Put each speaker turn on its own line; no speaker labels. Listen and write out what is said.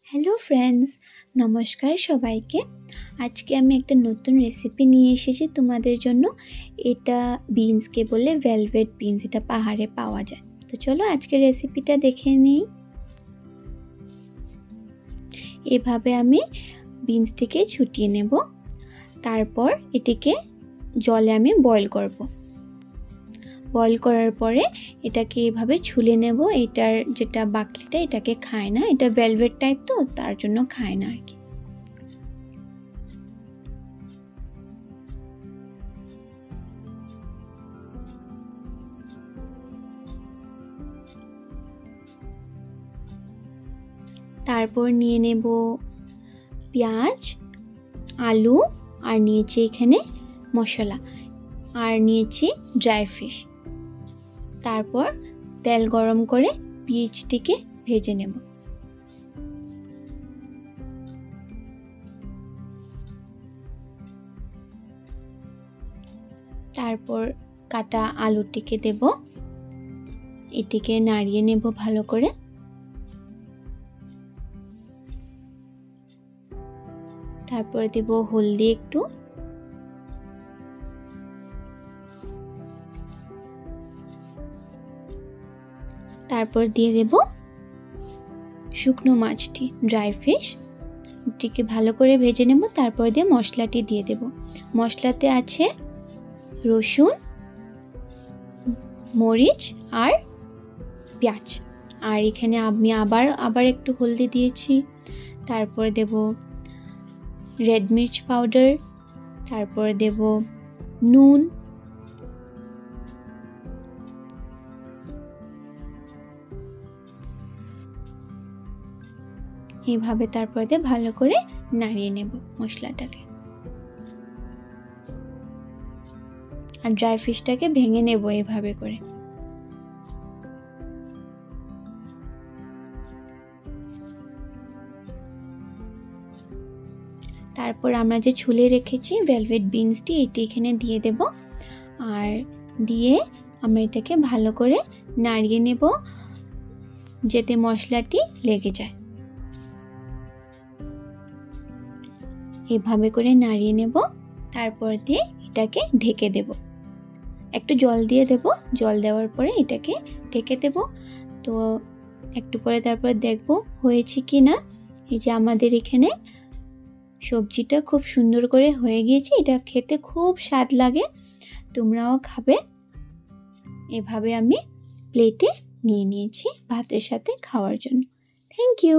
Hello friends, নমস্কার সবাইকে। আজকে আমি একটা নতুন রেসিপি নিয়ে এসেছি তোমাদের জন্য। এটা বিনসকে বলে ভেলভেট বিনস, এটা পাহাড়ে পাওয়া যায়। তো চলো আজকের রেসিপিটা দেখে নিই। এভাবে আমি বিনসটিকে ছুটিয়ে নেব, তারপর এটিকে জলে আমি বয়েল করব। বয়েল করার পরে এটাকে এভাবে ছুলে নেব। এটার যেটা বাকলিটা এটাকে খায় না, এটা ভেলভেট টাইপ তো তার জন্য খায় না আর কি। তারপর নিয়ে নেব পেঁয়াজ, আলু, আর নিয়েছি এখানে মশলা, আর নিয়েছি ড্রাই ফিশ। তারপর তেল গরম করে পেঁয়াজটিকে ভেজে নেব। তারপর কাটা আলুটিকে দেব, এটিকে নাড়িয়ে নেব ভালো করে। তারপর দেব হলদি একটু, তারপর দিয়ে দেব শুকনো মাছটি, ড্রাই ফিশ, এটিকে ভালো করে ভেজে নেব। তারপর দিয়ে মশলাটি দিয়ে দেব। মশলাতে আছে রসুন, মরিচ আর পেঁয়াজ, আর এখানে আমি আবার একটু হলদি দিয়েছি। তারপর দেব রেড মির্চ পাউডার, তারপর দেব নুন, এইভাবে তারপর দিয়ে ভালো করে নাড়িয়ে নেব মশলাটাকে। আর ড্রাই ফিশটাকে ভেঙে নেব এইভাবে করে। তারপর আমরা যে ছুলে রেখেছি ভেলভেট বিনসটি, এটি এখানে দিয়ে দেব। আর দিয়ে আমরা এটাকে ভালো করে নাড়িয়ে নেব যাতে মশলাটি লেগে যায়। এভাবে করে নাড়িয়ে নেব। তারপর দিয়ে এটাকে ঢেকে দেব। একটু জল দিয়ে দেব, জল দেওয়ার পরে এটাকে ঢেকে দেব। তো একটু পরে তারপর দেখব হয়েছে কি না। এই যে আমাদের এখানে সবজিটা খুব সুন্দর করে হয়ে গিয়েছে। এটা খেতে খুব স্বাদ লাগে, তোমরাও খাবে। এভাবে আমি প্লেটে নিয়ে নিয়েছি ভাতের সাথে খাওয়ার জন্য। Thank you.